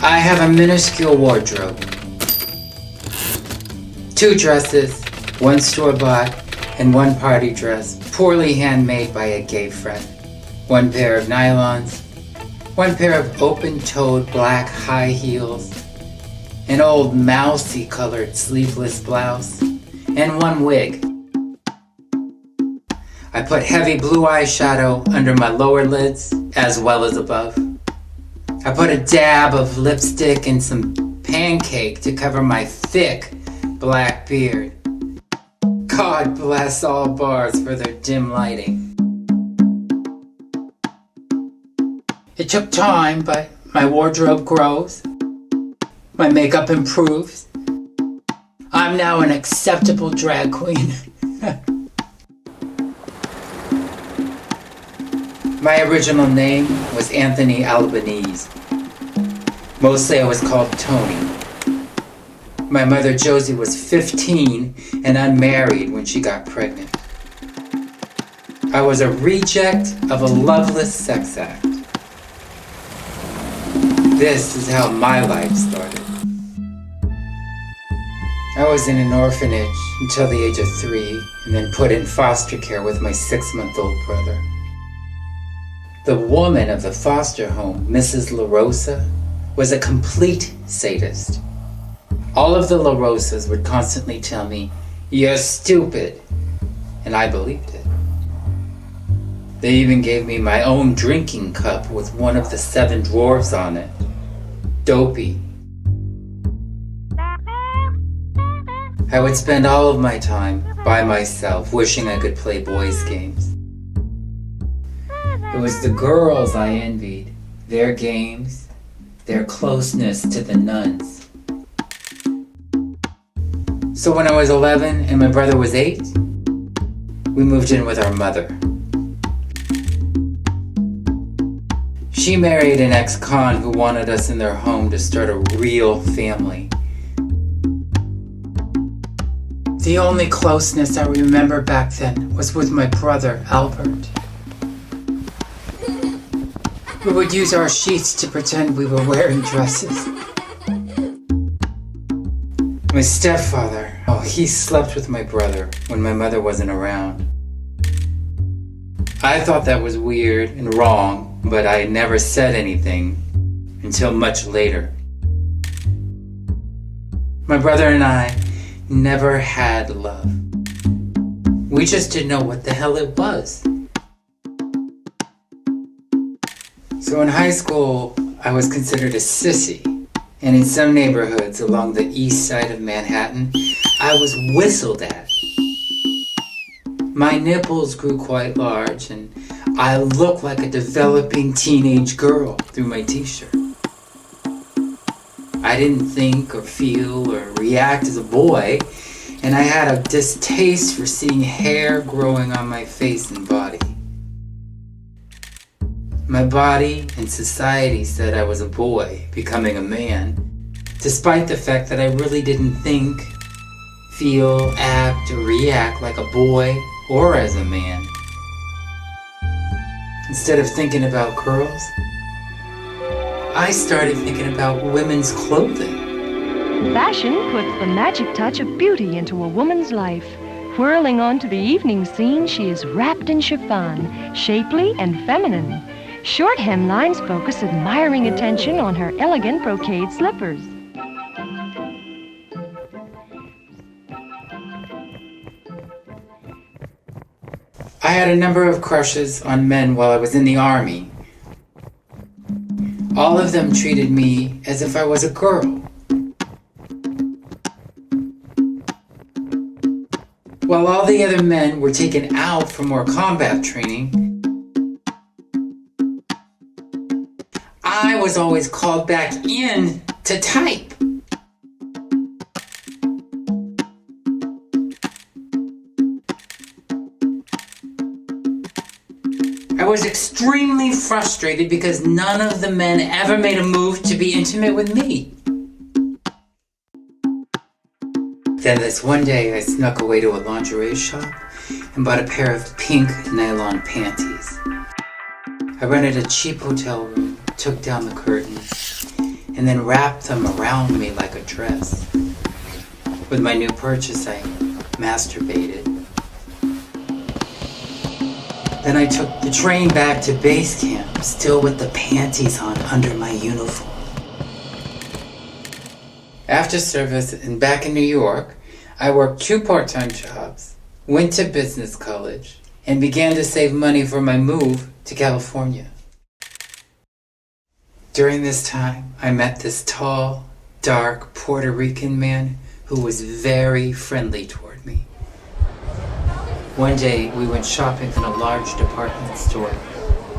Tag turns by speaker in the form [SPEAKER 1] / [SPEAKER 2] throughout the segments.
[SPEAKER 1] I have a minuscule wardrobe. 2 dresses, 1 store-bought, and 1 party dress, poorly handmade by a gay friend. 1 pair of nylons, 1 pair of open-toed black high heels, an old mousy-colored sleeveless blouse, and 1 wig. I put heavy blue eyeshadow under my lower lids as well as above. I put a dab of lipstick and some pancake to cover my thick black beard. God bless all bars for their dim lighting. It took time, but my wardrobe grows. My makeup improves. I'm now an acceptable drag queen. My original name was Anthony Albanese. Mostly I was called Tony. My mother Josie was 15 and unmarried when she got pregnant. I was a reject of a loveless sex act. This is how my life started. I was in an orphanage until the age of 3 and then put in foster care with my 6-month-old brother. The woman of the foster home, Mrs. LaRosa, was a complete sadist. All of the LaRosas would constantly tell me, "You're stupid," and I believed it. They even gave me my own drinking cup with one of the 7 dwarfs on it. Dopey. I would spend all of my time by myself wishing I could play boys' games. It was the girls I envied, their games, their closeness to the nuns. So when I was 11 and my brother was 8, we moved in with our mother. She married an ex-con who wanted us in their home to start a real family. The only closeness I remember back then was with my brother, Albert. We would use our sheets to pretend we were wearing dresses. My stepfather, he slept with my brother when my mother wasn't around. I thought that was weird and wrong, but I never said anything until much later. My brother and I never had love. We just didn't know what the hell it was. So in high school, I was considered a sissy, and in some neighborhoods along the east side of Manhattan, I was whistled at. My nipples grew quite large, and I looked like a developing teenage girl through my t-shirt. I didn't think or feel or react as a boy, and I had a distaste for seeing hair growing on my face and body. My body and society said I was a boy becoming a man, despite the fact that I really didn't think, feel, act, or react like a boy or as a man. Instead of thinking about girls, I started thinking about women's clothing.
[SPEAKER 2] Fashion puts the magic touch of beauty into a woman's life. Whirling onto the evening scene, she is wrapped in chiffon, shapely and feminine. Short hemlines focus admiring attention on her elegant brocade slippers.
[SPEAKER 1] I had a number of crushes on men while I was in the army. All of them treated me as if I was a girl. While all the other men were taken out for more combat training, I was always called back in to type. I was extremely frustrated because none of the men ever made a move to be intimate with me. Then this one day I snuck away to a lingerie shop and bought a pair of pink nylon panties. I rented a cheap hotel room, took down the curtains, and then wrapped them around me like a dress. With my new purchase, I masturbated. Then I took the train back to base camp, still with the panties on under my uniform. After service and back in New York, I worked 2 part-time jobs, went to business college, and began to save money for my move to California. During this time, I met this tall, dark Puerto Rican man who was very friendly toward me. One day, we went shopping in a large department store.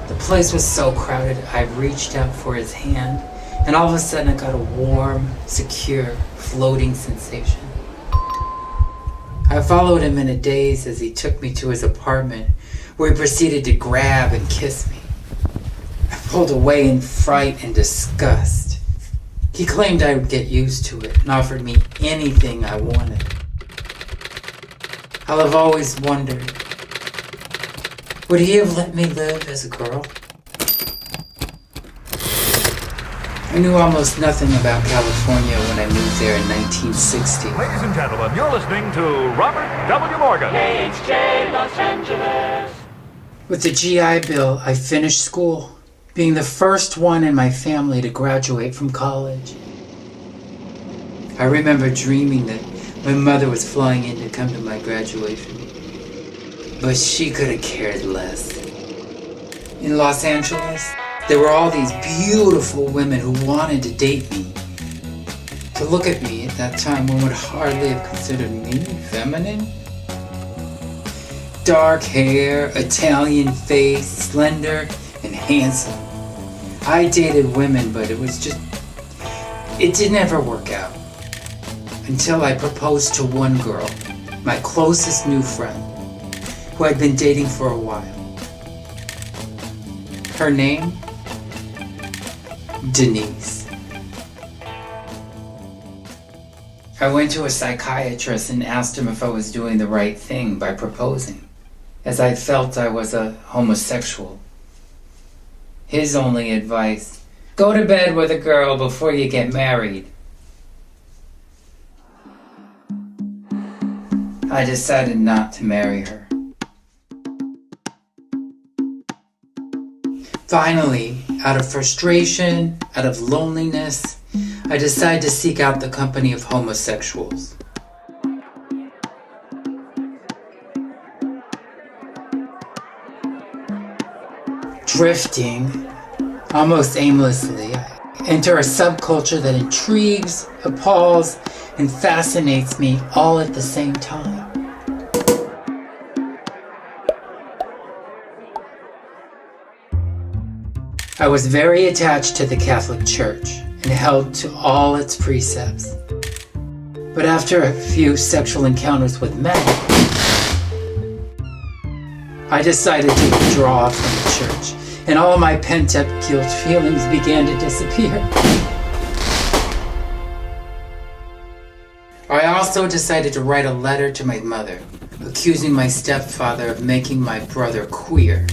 [SPEAKER 1] The place was so crowded, I reached out for his hand, and all of a sudden I got a warm, secure, floating sensation. I followed him in a daze as he took me to his apartment, where he proceeded to grab and kiss me. I pulled away in fright and disgust. He claimed I would get used to it and offered me anything I wanted. I'll have always wondered, would he have let me live as a girl? I knew almost nothing about California when I moved there in 1960.
[SPEAKER 3] Ladies and gentlemen, you're listening to Robert W. Morgan.
[SPEAKER 4] KHJ Los Angeles.
[SPEAKER 1] With the GI Bill, I finished school, being the first one in my family to graduate from college. I remember dreaming that my mother was flying in to come to my graduation, but she could have cared less. In Los Angeles, there were all these beautiful women who wanted to date me. To look at me at that time, one would hardly have considered me feminine. Dark hair, Italian face, slender and handsome. I dated women, but it didn't ever work out. Until I proposed to one girl, my closest new friend, who I'd been dating for a while. Her name? Denise. I went to a psychiatrist and asked him if I was doing the right thing by proposing, as I felt I was a homosexual. His only advice, go to bed with a girl before you get married. I decided not to marry her. Finally, out of frustration, out of loneliness, I decided to seek out the company of homosexuals. Drifting, almost aimlessly, I enter a subculture that intrigues, appalls, and fascinates me all at the same time. I was very attached to the Catholic Church and held to all its precepts. But after a few sexual encounters with men, I decided to withdraw from the church, and all my pent-up guilt feelings began to disappear. I also decided to write a letter to my mother, accusing my stepfather of making my brother queer.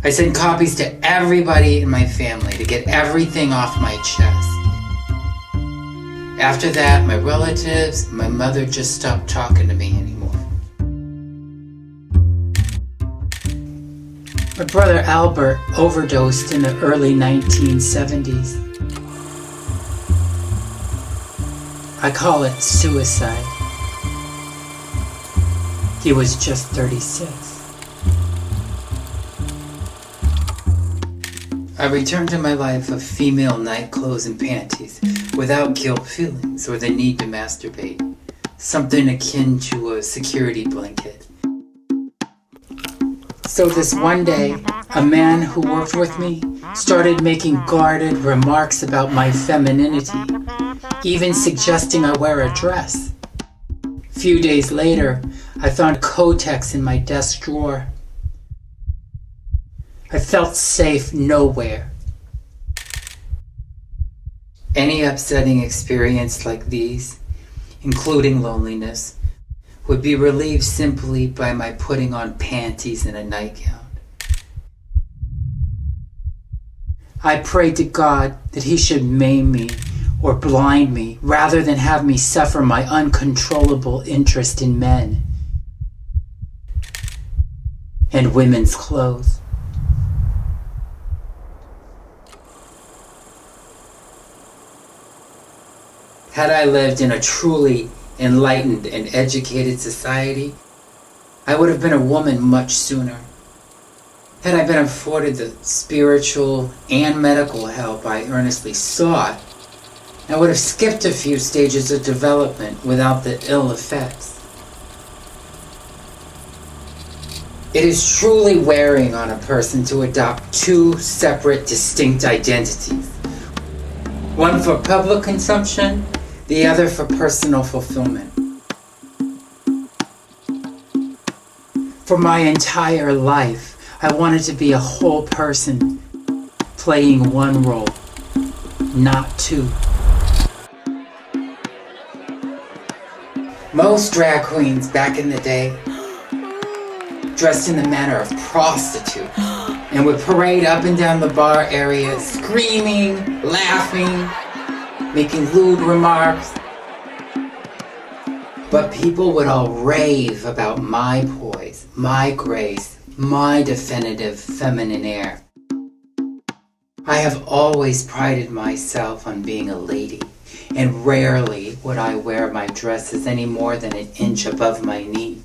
[SPEAKER 1] I sent copies to everybody in my family to get everything off my chest. After that, my relatives, my mother just stopped talking to me anymore. My brother Albert overdosed in the early 1970s. I call it suicide. He was just 36. I returned to my life of female nightclothes and panties without guilt feelings or the need to masturbate, something akin to a security blanket. So this one day, a man who worked with me started making guarded remarks about my femininity, even suggesting I wear a dress. A few days later, I found Kotex in my desk drawer. I felt safe nowhere. Any upsetting experience like these, including loneliness, would be relieved simply by my putting on panties and a nightgown. I prayed to God that he should maim me or blind me rather than have me suffer my uncontrollable interest in men and women's clothes. Had I lived in a truly enlightened and educated society, I would have been a woman much sooner. Had I been afforded the spiritual and medical help I earnestly sought, I would have skipped a few stages of development without the ill effects. It is truly wearing on a person to adopt two separate, distinct identities. One for public consumption, the other for personal fulfillment. For my entire life, I wanted to be a whole person, playing one role, not two. Most drag queens back in the day dressed in the manner of prostitutes and would parade up and down the bar area screaming, laughing, making lewd remarks. But people would all rave about my poise, my grace, my definitive feminine air. I have always prided myself on being a lady, and rarely would I wear my dresses any more than an inch above my knee.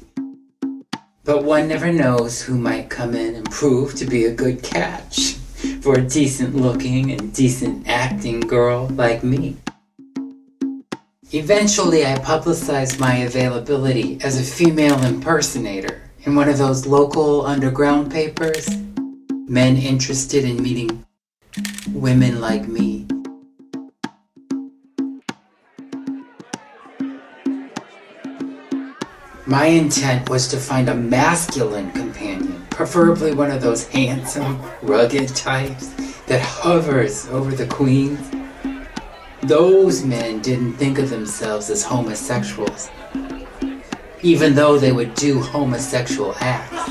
[SPEAKER 1] But one never knows who might come in and prove to be a good catch for a decent-looking and decent-acting girl like me. Eventually, I publicized my availability as a female impersonator in one of those local underground papers, men interested in meeting women like me. My intent was to find a masculine companion, preferably one of those handsome, rugged types that hovers over the queens. Those men didn't think of themselves as homosexuals, even though they would do homosexual acts.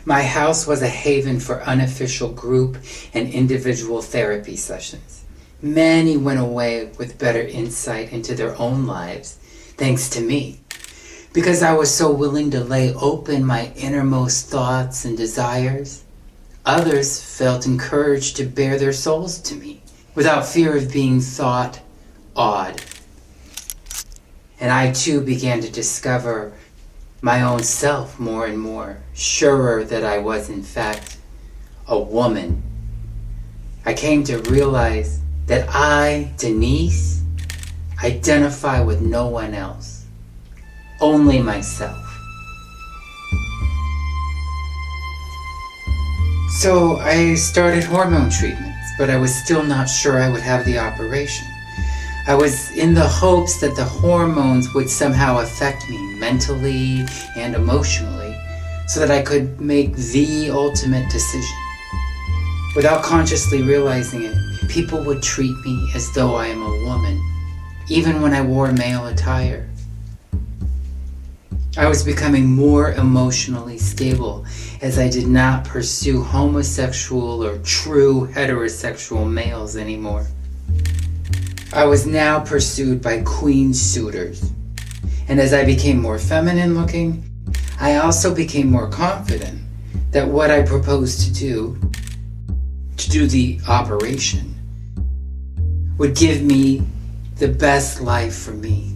[SPEAKER 1] My house was a haven for unofficial group and individual therapy sessions. Many went away with better insight into their own lives, thanks to me, because I was so willing to lay open my innermost thoughts and desires. Others felt encouraged to bare their souls to me, without fear of being thought odd. And I too began to discover my own self more and more, surer that I was in fact a woman. I came to realize that I, Denise, identify with no one else, only myself. So I started hormone treatments, but I was still not sure I would have the operation. I was in the hopes that the hormones would somehow affect me mentally and emotionally so that I could make the ultimate decision. Without consciously realizing it, people would treat me as though I am a woman, even when I wore male attire. I was becoming more emotionally stable as I did not pursue homosexual or true heterosexual males anymore. I was now pursued by queen suitors, and as I became more feminine looking, I also became more confident that what I proposed to do the operation, would give me the best life for me.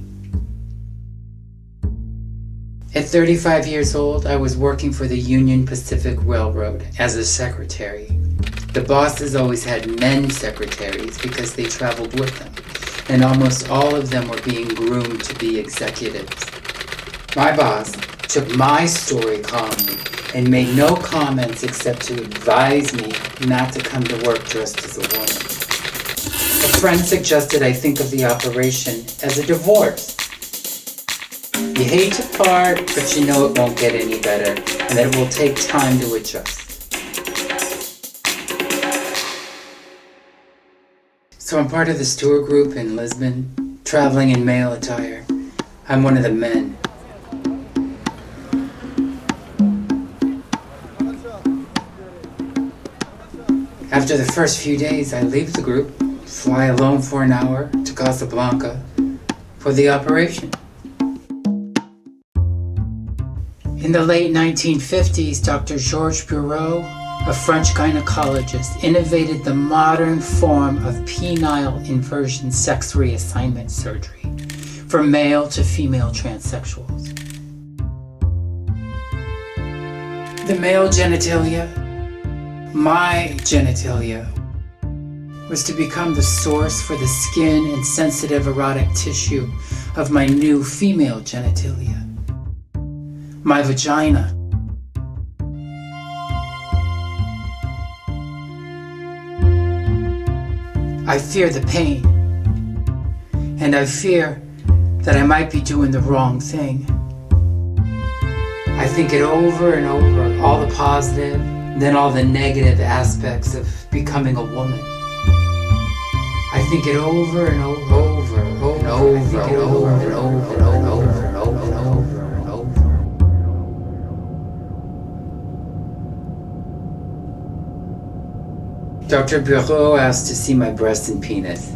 [SPEAKER 1] At 35 years old, I was working for the Union Pacific Railroad as a secretary. The bosses always had men secretaries because they traveled with them, and almost all of them were being groomed to be executives. My boss took my story calmly and made no comments except to advise me not to come to work dressed as a woman. A friend suggested I think of the operation as a divorce. You hate to part, but you know it won't get any better, and that it will take time to adjust. So I'm part of this tour group in Lisbon, traveling in male attire. I'm one of the men. After the first few days, I leave the group, fly alone for an hour to Casablanca for the operation. In the late 1950s, Dr. Georges Bureau, a French gynecologist, innovated the modern form of penile inversion sex reassignment surgery for male to female transsexuals. The male genitalia, my genitalia, was to become the source for the skin and sensitive erotic tissue of my new female genitalia, my vagina. I fear the pain, and I fear that I might be doing the wrong thing. I think it over and over, all the positive, then all the negative aspects of becoming a woman. I think it over and over and over and over and over and over and over and over and over and over. Dr. Bureau asked to see my breast and penis.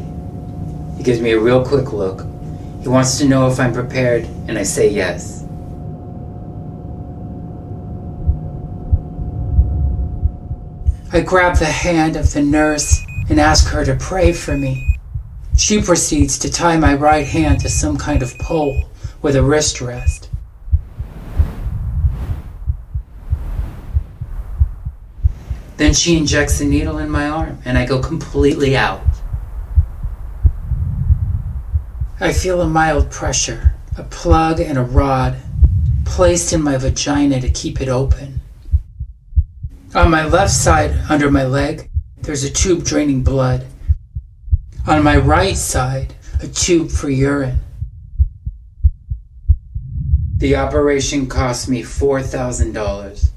[SPEAKER 1] He gives me a real quick look. He wants to know if I'm prepared, and I say yes. I grab the hand of the nurse and ask her to pray for me. She proceeds to tie my right hand to some kind of pole with a wrist rest. Then she injects a needle in my arm, and I go completely out. I feel a mild pressure, a plug and a rod placed in my vagina to keep it open. On my left side, under my leg, there's a tube draining blood. On my right side, a tube for urine. The operation cost me $4,000.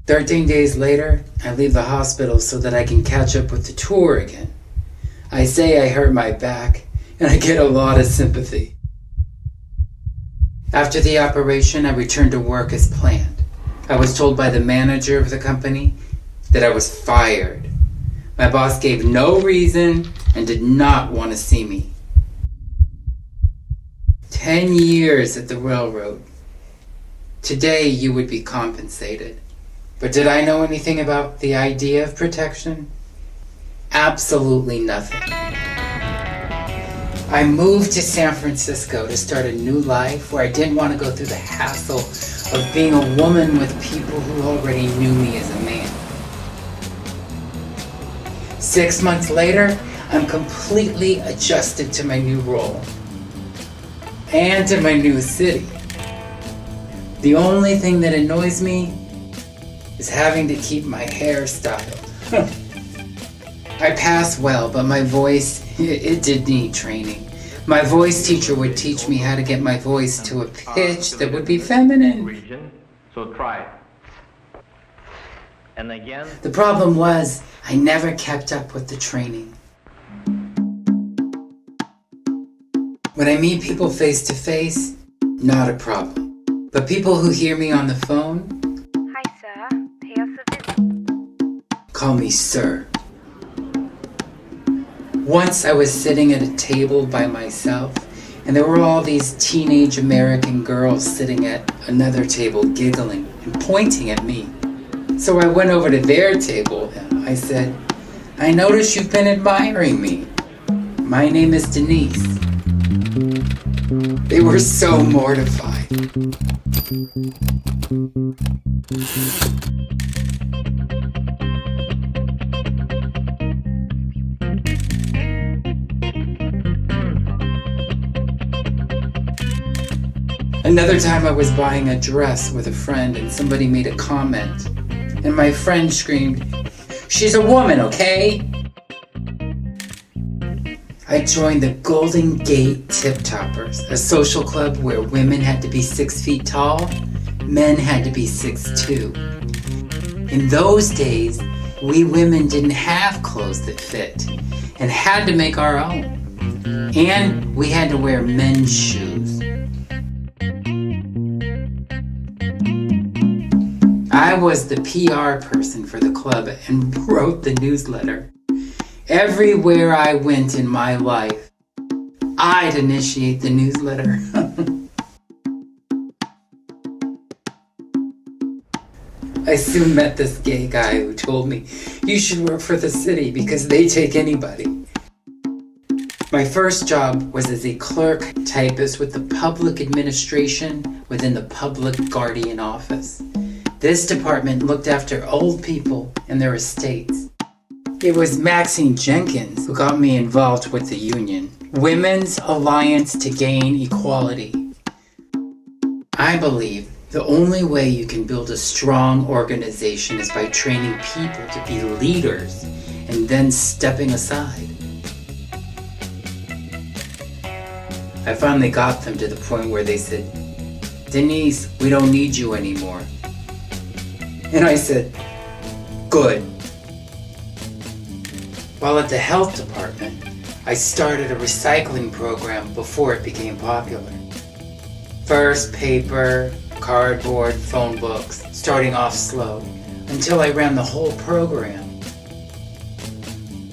[SPEAKER 1] 13 days later, I leave the hospital so that I can catch up with the tour again. I say I hurt my back, and I get a lot of sympathy. After the operation, I returned to work as planned. I was told by the manager of the company that I was fired. My boss gave no reason and did not want to see me. 10 years at the railroad. Today you would be compensated. But did I know anything about the idea of protection? Absolutely nothing. I moved to San Francisco to start a new life where I didn't want to go through the hassle of being a woman with people who already knew me as a man. 6 months later, I'm completely adjusted to my new role and to my new city. The only thing that annoys me is having to keep my hair styled. I passed well, but my voice, it did need training. My voice teacher would teach me how to get my voice to a pitch that would be feminine.
[SPEAKER 5] Region. So try it. And again.
[SPEAKER 1] The problem was, I never kept up with the training. When I meet people face to face, not a problem. But people who hear me on the phone,
[SPEAKER 6] Hi, sir. Pay us a visit.
[SPEAKER 1] call me sir. Once I was sitting at a table by myself, and there were all these teenage American girls sitting at another table giggling and pointing at me. So I went over to their table and I said, I noticed you've been admiring me. My name is Denise. They were so mortified. Another time I was buying a dress with a friend and somebody made a comment. And my friend screamed, "She's a woman, okay?" I joined the Golden Gate Tip Toppers, a social club where women had to be 6 feet tall, men had to be 6'2". In those days, we women didn't have clothes that fit and had to make our own. And we had to wear men's shoes. I was the PR person for the club and wrote the newsletter. Everywhere I went in my life, I'd initiate the newsletter. I soon met this gay guy who told me, "You should work for the city because they take anybody." My first job was as a clerk typist with the public administration within the public guardian office. This department looked after old people and their estates. It was Maxine Jenkins who got me involved with the union, Women's Alliance to Gain Equality. I believe the only way you can build a strong organization is by training people to be leaders and then stepping aside. I finally got them to the point where they said, "Denise, we don't need you anymore." And I said, "Good." While at the health department, I started a recycling program before it became popular. First paper, cardboard, phone books, starting off slow, until I ran the whole program.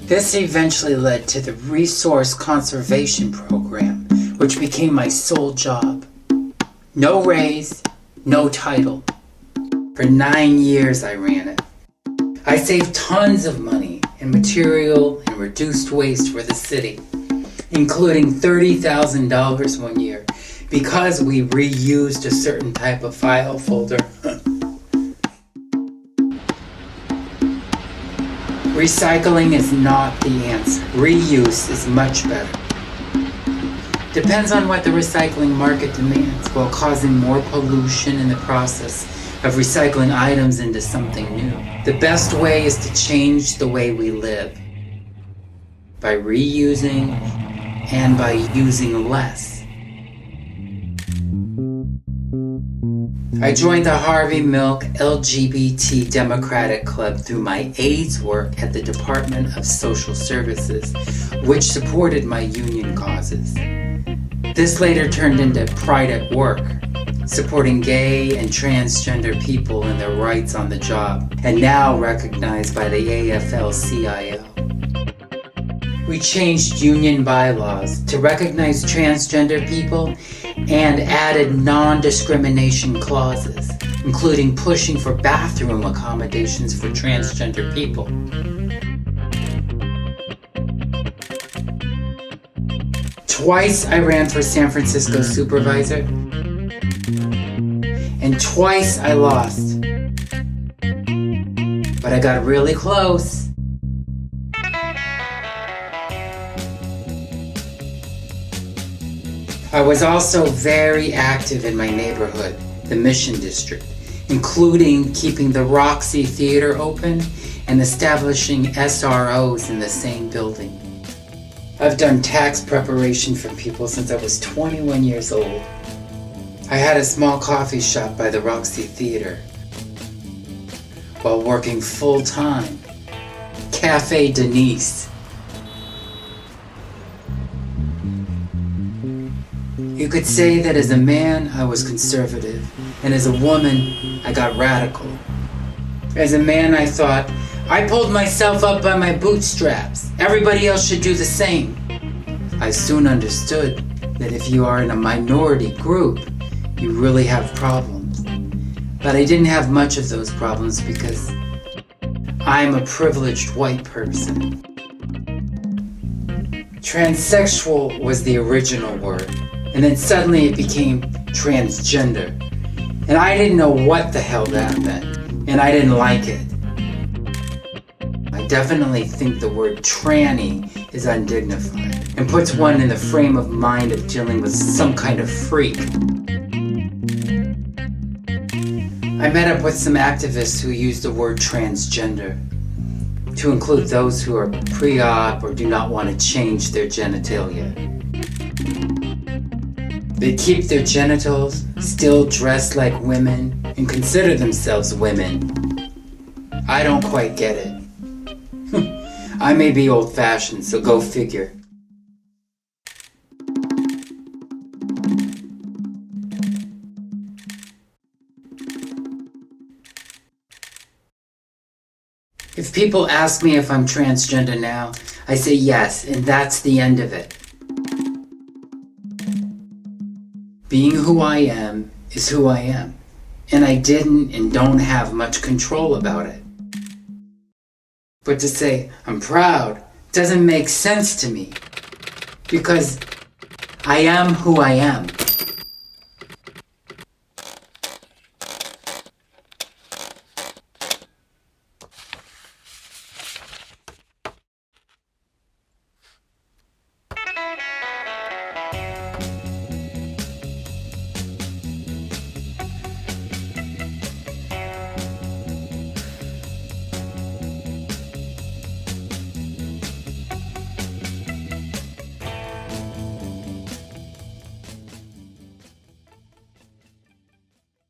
[SPEAKER 1] This eventually led to the resource conservation program, which became my sole job. No raise, no title. For 9 years I ran it. I saved tons of money in material and reduced waste for the city, including $30,000 one year because we reused a certain type of file folder. Recycling is not the answer. Reuse is much better. Depends on what the recycling market demands, while causing more pollution in the process of recycling items into something new. The best way is to change the way we live by reusing and by using less. I joined the Harvey Milk LGBT Democratic Club through my AIDS work at the Department of Social Services, which supported my union causes. This later turned into Pride at Work, supporting gay and transgender people and their rights on the job, and now recognized by the AFL-CIO. We changed union bylaws to recognize transgender people and added non-discrimination clauses, including pushing for bathroom accommodations for transgender people. Twice I ran for San Francisco supervisor, and twice I lost. But I got really close. I was also very active in my neighborhood, the Mission District, including keeping the Roxy Theater open and establishing SROs in the same building. I've done tax preparation for people since I was 21 years old. I had a small coffee shop by the Roxy Theater while working full-time. Cafe Denise. You could say that as a man, I was conservative, and as a woman, I got radical. As a man, I thought, I pulled myself up by my bootstraps. Everybody else should do the same. I soon understood that if you are in a minority group, you really have problems. But I didn't have much of those problems because I'm a privileged white person. Transsexual was the original word, and then suddenly it became transgender. And I didn't know what the hell that meant, and I didn't like it. I definitely think the word tranny is undignified and puts one in the frame of mind of dealing with some kind of freak. I met up with some activists who use the word transgender to include those who are pre-op or do not want to change their genitalia. They keep their genitals, still dress like women, and consider themselves women. I don't quite get it. I may be old-fashioned, so go figure. If people ask me if I'm transgender now, I say yes, and that's the end of it. Being who I am is who I am, and I didn't and don't have much control about it. But to say I'm proud doesn't make sense to me, because I am who I am.